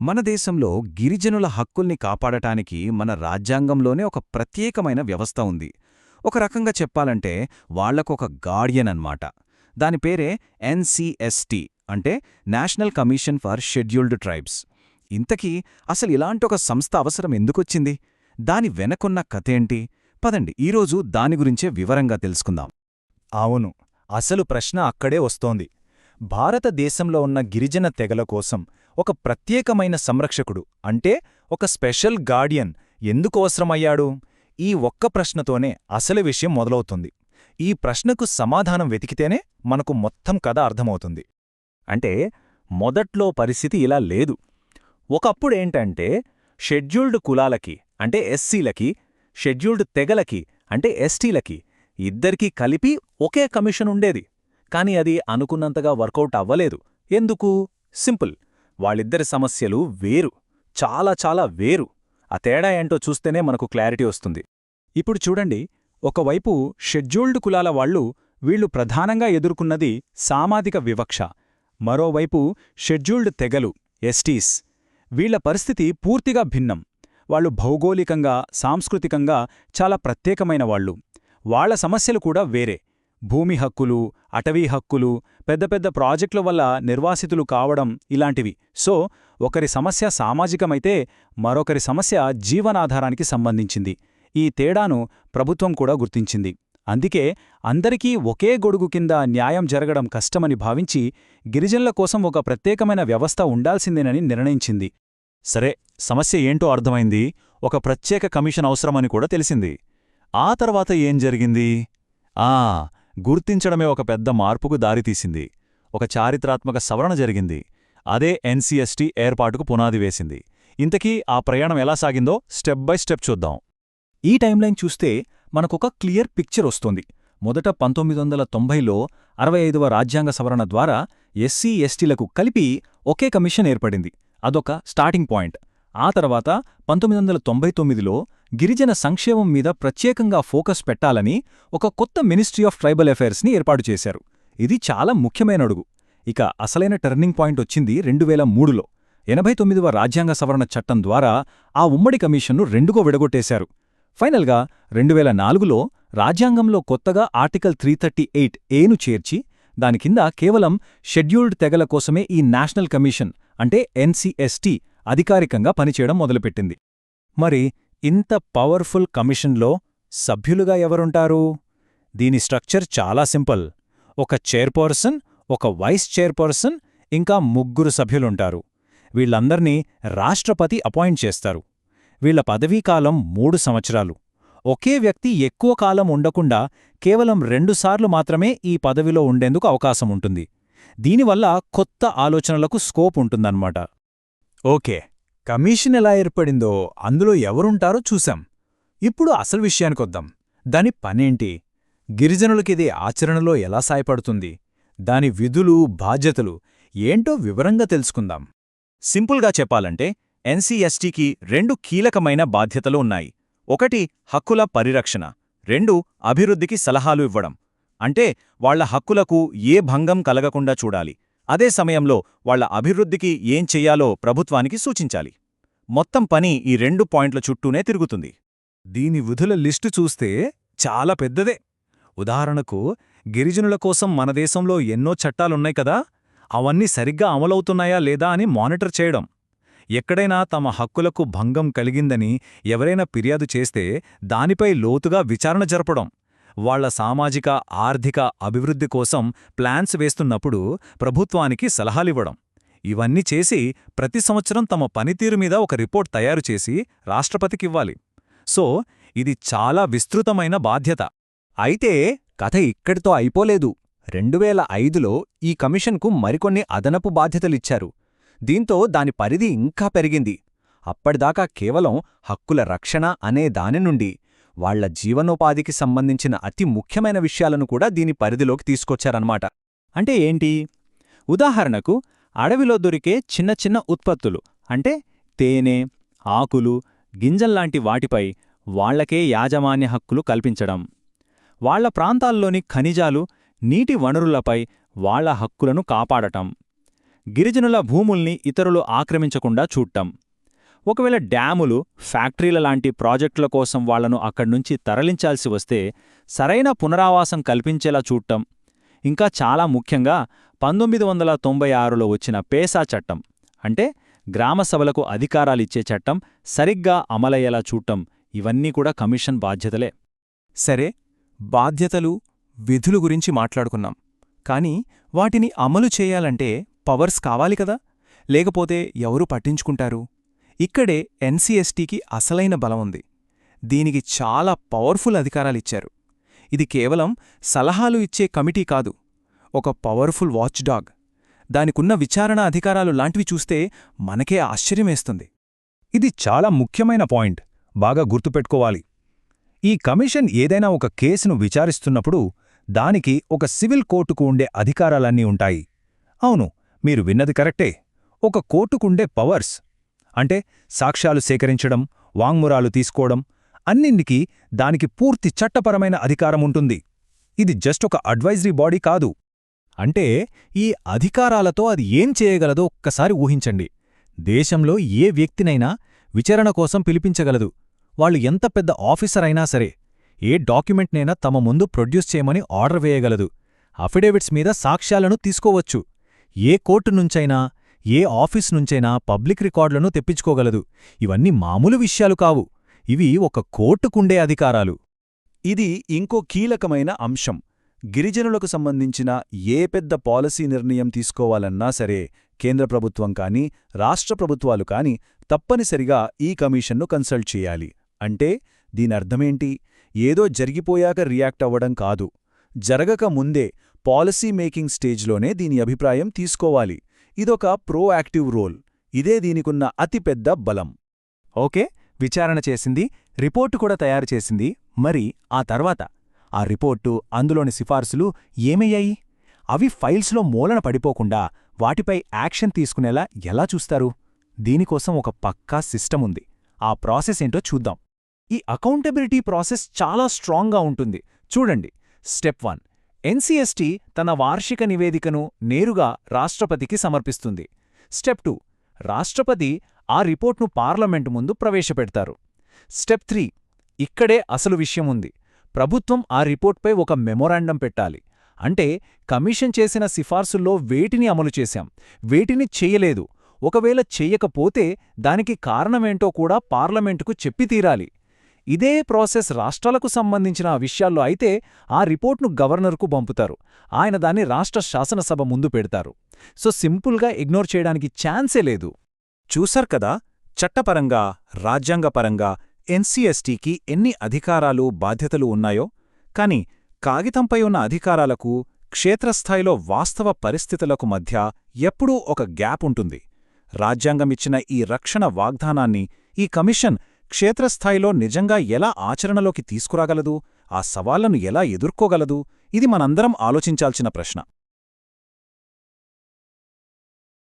మన దేశంలో గిరిజనుల హక్కుల్ని కాపాడటానికి మన రాజ్యాంగంలోనే ఒక ప్రత్యేకమైన వ్యవస్థ ఉంది. ఒక రకంగా చెప్పాలంటే వాళ్లకొక గార్డియన్ అన్నమాట. దాని పేరే ఎన్సీఎస్టీ, అంటే national commission for scheduled tribes. ఇంతకీ అసలు ఇలాంటొక సంస్థ అవసరం ఎందుకొచ్చింది? దాని వెనకున్న కథేంటి? పదండి ఈరోజు దాని గురించే వివరంగా తెలుసుకుందాం. అవును, అసలు ప్రశ్న అక్కడే వస్తోంది. భారతదేశంలో ఉన్న గిరిజన తెగల కోసం ఒక ప్రత్యేకమైన సంరక్షకుడు, అంటే ఒక స్పెషల్ గార్డియన్ ఎందుకు అవసరమయ్యాడు? ఈ ఒక్క ప్రశ్నతోనే అసలు విషయం మొదలవుతుంది. ఈ ప్రశ్నకు సమాధానం వెతికితేనే మనకు మొత్తం కథ అర్థమవుతుంది. అంటే మొదట్లో పరిస్థితి ఇలా లేదు. ఒకప్పుడేంటంటే షెడ్యూల్డ్ కులాలకి, అంటే ఎస్సీలకి, షెడ్యూల్డ్ తెగలకి, అంటే ఎస్టీలకి, ఇద్దరికీ కలిపి ఒకే కమిషన్ ఉండేది. కాని అది అనుకున్నంతగా వర్కౌట్ అవ్వలేదు. ఎందుకు? సింపుల్, వాళ్ళిద్దరి సమస్యలు వేరు, చాలా చాలా వేరు. ఆ తేడా ఏంటో చూస్తేనే మనకు క్లారిటీ వస్తుంది. ఇప్పుడు చూడండి, ఒకవైపు షెడ్యూల్డ్ కులాల వీళ్లు ప్రధానంగా ఎదుర్కొన్నది సామాజిక వివక్ష. మరోవైపు షెడ్యూల్డ్ తెగలు, ఎస్టీస్, వీళ్ల పరిస్థితి పూర్తిగా భిన్నం. వాళ్ళు భౌగోళికంగా, సాంస్కృతికంగా చాలా ప్రత్యేకమైన వాళ్ళు. వాళ్ల సమస్యలు కూడా వేరే. భూమి హక్కులు, అటవీ హక్కులు, పెద్ద పెద్ద ప్రాజెక్టుల వల్ల నిర్వాసితులు కావడం, ఇలాంటివి. సో ఒకరి సమస్య సామాజికమైతే మరొకరి సమస్య జీవనాధారానికి సంబంధించింది. ఈ తేడాను ప్రభుత్వం కూడా గుర్తించింది. అందుకే అందరికీ ఒకే గొడుగు కింద న్యాయం జరగడం కష్టమని భావించి గిరిజనుల కోసం ఒక ప్రత్యేకమైన వ్యవస్థ ఉండాల్సిందేనని నిర్ణయించింది. సరే, సమస్య ఏంటో అర్థమైంది. ఒక ప్రత్యేక కమిషన్ అవసరమని కూడా తెలిసింది. ఆ తర్వాత ఏం జరిగింది? గుర్తించడమే ఒక పెద్ద మార్పుకు దారితీసింది. ఒక చారిత్రాత్మక సవరణ జరిగింది. అదే ఎన్సీఎస్టీ ఏర్పాటుకు పునాది వేసింది. ఇంతకీ ఆ ప్రయాణం ఎలా సాగిందో స్టెప్ బై స్టెప్ చూద్దాం. ఈ టైంలైన్ చూస్తే మనకొక క్లియర్ పిక్చర్ వస్తుంది. మొదట 1990లో 65వ రాజ్యాంగ సవరణ ద్వారా ఎస్సీ ఎస్టీలకు కలిపి ఒకే కమిషన్ ఏర్పడింది. అదొక స్టార్టింగ్ పాయింట్. ఆ తర్వాత 1999లో గిరిజన సంక్షేమం మీద ప్రత్యేకంగా ఫోకస్ పెట్టాలని ఒక కొత్త మినిస్ట్రీ ఆఫ్ ట్రైబల్ అఫైర్స్ని ఏర్పాటు చేశారు. ఇది చాలా ముఖ్యమైన అడుగు. ఇక అసలైన టర్నింగ్ పాయింట్ వచ్చింది 2003లో. 89వ రాజ్యాంగ సవరణ చట్టం ద్వారా ఆ ఉమ్మడి కమిషన్ను రెండుగా విడగొట్టేశారు. ఫైనల్గా 2004లో రాజ్యాంగంలో కొత్తగా ఆర్టికల్ 338ఏను చేర్చి దాని కింద కేవలం షెడ్యూల్డ్ తెగల కోసమే ఈ నేషనల్ కమిషన్, అంటే ఎన్సీఎస్టీ, అధికారికంగా పనిచేయడం మొదలుపెట్టింది. మరి ఇంత పవర్ఫుల్ కమిషన్లో సభ్యులుగా ఎవరుంటారు? దీని స్ట్రక్చర్ చాలా సింపుల్. ఒక చైర్పర్సన్, ఒక వైస్ చైర్పర్సన్, ఇంకా 3 సభ్యులుంటారు. వీళ్లందర్నీ రాష్ట్రపతి అపాయింట్ చేస్తారు. వీళ్ల పదవీకాలం 3 సంవత్సరాలు. ఒకే వ్యక్తి ఎక్కువ కాలం ఉండకుండా కేవలం 2 సార్లు మాత్రమే ఈ పదవిలో ఉండేందుకు అవకాశం ఉంటుంది. దీనివల్ల కొత్త ఆలోచనలకు స్కోప్ ఉంటుందన్నమాట. ఓకే, కమిషన్ ఎలా ఏర్పడిందో, అందులో ఎవరుంటారో చూశాం. ఇప్పుడు అసలు విషయానికొద్దాం. దాని పనేంటి? గిరిజనులకిది ఆచరణలో ఎలా సాయపడుతుంది? దాని విధులు, బాధ్యతలు ఏంటో వివరంగా తెలుసుకుందాం. సింపుల్గా చెప్పాలంటే ఎన్సీఎస్టీకి 2 కీలకమైన బాధ్యతలు ఉన్నాయి. ఒకటి హక్కుల పరిరక్షణ, 2 అభివృద్ధికి సలహాలు ఇవ్వడం. అంటే వాళ్ల హక్కులకు ఏ భంగం కలగకుండా చూడాలి. అదే సమయంలో వాళ్ల అభివృద్ధికి ఏం చెయ్యాలో ప్రభుత్వానికి సూచించాలి. మొత్తం పని ఈ 2 పాయింట్ల చుట్టూనే తిరుగుతుంది. దీని విధుల లిస్టు చూస్తే చాలా పెద్దదే. ఉదాహరణకు, గిరిజనుల కోసం మన దేశంలో ఎన్నో చట్టాలున్నాయి కదా, అవన్నీ సరిగ్గా అమలవుతున్నాయా లేదా అని మానిటర్ చేయడం. ఎక్కడైనా తమ హక్కులకు భంగం కలిగిందని ఎవరైనా ఫిర్యాదు చేస్తే దానిపై లోతుగా విచారణ జరపడం. వాళ్ల సామాజిక, ఆర్థిక అభివృద్ధి కోసం ప్లాన్స్ వేస్తున్నప్పుడు ప్రభుత్వానికి సలహాలివ్వడం. ఇవన్నీ చేసి ప్రతి సంవత్సరం తమ పనితీరు మీద ఒక రిపోర్ట్ తయారుచేసి రాష్ట్రపతికివ్వాలి. సో ఇది చాలా విస్తృతమైన బాధ్యత. అయితే కథ ఇక్కడితో అయిపోలేదు. 2005లో ఈ కమిషన్కు మరికొన్ని అదనపు బాధ్యతలిచ్చారు. దీంతో దాని పరిధి ఇంకా పెరిగింది. అప్పటిదాకా కేవలం హక్కుల రక్షణ అనే దాని నుండి వాళ్ల జీవనోపాధికి సంబంధించిన అతి ముఖ్యమైన విషయాలను కూడా దీని పరిధిలోకి తీసుకొచ్చారన్నమాట. అంటే ఏంటి? ఉదాహరణకు, అడవిలో దొరికే చిన్న చిన్న ఉత్పత్తులు, అంటే తేనె, ఆకులు, గింజల్లాంటి వాటిపై వాళ్లకే యాజమాన్య హక్కులు కల్పించడం. వాళ్ల ప్రాంతాల్లోని ఖనిజాలు, నీటి వనరులపై వాళ్ల హక్కులను కాపాడటం. గిరిజనుల భూముల్ని ఇతరులు ఆక్రమించకుండా చూడటం. ఒకవేళ డ్యాములు, ఫ్యాక్టరీల లాంటి ప్రాజెక్టుల కోసం వాళ్లను అక్కడ్నుంచి తరలించాల్సి వస్తే సరైన పునరావాసం కల్పించేలా చూడటం. ఇంకా చాలా ముఖ్యంగా 1996లో వచ్చిన పేసా చట్టం, అంటే గ్రామసభలకు అధికారాలిచ్చే చట్టం సరిగ్గా అమలయ్యేలా చూడటం, ఇవన్నీ కూడా కమిషన్ బాధ్యతలే. సరే, బాధ్యతలు, విధులు గురించి మాట్లాడుకున్నాం. కానీ వాటిని అమలు చేయాలంటే పవర్స్ కావాలి కదా, లేకపోతే ఎవరు పట్టించుకుంటారు? ఇక్కడే ఎన్సీఎస్టీకి అసలైన బలముంది. దీనికి చాలా పవర్ఫుల్ అధికారాలిచ్చారు. ఇది కేవలం సలహాలు ఇచ్చే కమిటీ కాదు, ఒక పవర్ఫుల్ వాచ్డాగ్. దానికున్న విచారణ అధికారాలు లాంటివి చూస్తే మనకే ఆశ్చర్యమేస్తుంది. ఇది చాలా ముఖ్యమైన పాయింట్, బాగా గుర్తుపెట్టుకోవాలి. ఈ కమిషన్ ఏదైనా ఒక కేసును విచారిస్తున్నప్పుడు దానికి ఒక సివిల్ కోర్టుకు ఉండే అధికారాలన్నీ ఉంటాయి. అవును, మీరు విన్నది కరెక్టే. ఒక కోర్టుకుండే పవర్స్ అంటే సాక్ష్యాలు సేకరించడం, వాంగ్మూరాలు తీసుకోవడం, అన్నింటికీ దానికి పూర్తి చట్టపరమైన అధికారముంటుంది. ఇది జస్ట్ ఒక అడ్వైజరీ బాడీ కాదు. అంటే ఈ అధికారాలతో అది ఏం చేయగలదో ఒక్కసారి ఊహించండి. దేశంలో ఏ వ్యక్తినైనా విచారణ కోసం పిలిపించగలదు. వాళ్ళు ఎంత పెద్ద ఆఫీసర్ అయినా సరే, ఏ డాక్యుమెంట్నైనా తమ ముందు ప్రొడ్యూస్ చేయమని ఆర్డర్ వేయగలదు. అఫిడేవిట్స్ మీద సాక్ష్యాలను తీసుకోవచ్చు. ఏ కోర్టు నుంచైనా, ఏ ఆఫీస్ నుంచైనా పబ్లిక్ రికార్డులను తెప్పించుకోగలదు. ఇవన్నీ మామూలు విషయాలు కావు. ఇవి ఒక కోర్టుకుండే అధికారాలు. ఇది ఇంకో కీలకమైన అంశం. గిరిజనులకు సంబంధించిన ఏ పెద్ద పాలసీ నిర్ణయం తీసుకోవాలన్నా సరే, కేంద్ర ప్రభుత్వం కానీ, రాష్ట్ర ప్రభుత్వాలు కానీ తప్పనిసరిగా ఈ కమిషన్ను కన్సల్ట్ చేయాలి. అంటే దీనర్థమేంటి? ఏదో జరిగిపోయాక రియాక్ట్ అవ్వడం కాదు. జరగక ముందే పాలసీ మేకింగ్ స్టేజ్లోనే దీని అభిప్రాయం తీసుకోవాలి. ఇదొక ప్రోయాక్టివ్ రోల్. ఇదే దీనికున్న అతిపెద్ద బలం. ఓకే, విచారణ చేసింది, రిపోర్టు కూడా తయారు చేసింది. మరి ఆ తర్వాత ఆ రిపోర్టు, అందులోని సిఫార్సులు ఏమయ్యాయి? అవి ఫైల్స్లో మూలన పడిపోకుండా వాటిపై యాక్షన్ తీసుకునేలా ఎలా చూస్తారు? దీనికోసం ఒక పక్కా సిస్టమ్ ఉంది. ఆ ప్రాసెస్ ఏంటో చూద్దాం. ఈ అకౌంటబిలిటీ ప్రాసెస్ చాలా స్ట్రాంగ్గా ఉంటుంది. చూడండి. స్టెప్ 1, ఎన్సీఎస్టీ తన వార్షిక నివేదికను నేరుగా రాష్ట్రపతికి సమర్పిస్తుంది. స్టెప్ 2, రాష్ట్రపతి ఆ రిపోర్ట్ను పార్లమెంటు ముందు ప్రవేశపెడతారు. స్టెప్ 3, ఇక్కడే అసలు విషయముంది. ప్రభుత్వం ఆ రిపోర్ట్పై ఒక మెమొరాండం పెట్టాలి. అంటే కమిషన్ చేసిన సిఫార్సుల్లో వేటిని అమలు చేశాం, వేటిని చెయ్యలేదు, ఒకవేళ చెయ్యకపోతే దానికి కారణమేంటో కూడా పార్లమెంటుకు చెప్పి తీరాలి. ఇదే ప్రాసెస్ రాష్ట్రాలకు సంబంధించిన విషయాల్లో అయితే ఆ రిపోర్ట్ను గవర్నర్కు పంపుతారు. ఆయన దాన్ని రాష్ట్ర శాసనసభ ముందు పెడతారు. సో సింపుల్గా ఇగ్నోర్ చేయడానికి ఛాన్సే లేదు. చూశారు కదా, చట్టపరంగా, రాజ్యాంగపరంగా ఎన్సీఎస్టీకి ఎన్ని అధికారాలు, బాధ్యతలు ఉన్నాయో. కాని కాగితంపై ఉన్న అధికారాలకు, క్షేత్రస్థాయిలో వాస్తవ పరిస్థితులకు మధ్య ఎప్పుడూ ఒక గ్యాప్ ఉంటుంది. రాజ్యాంగమిచ్చిన ఈ రక్షణ వాగ్దానాన్ని ఈ కమిషన్ క్షేత్రస్థాయిలో నిజంగా ఎలా ఆచరణలోకి తీసుకురాగలదు? ఆ సవాళ్లను ఎలా ఎదుర్కోగలదు? ఇది మనందరం ఆలోచించాల్సిన ప్రశ్న.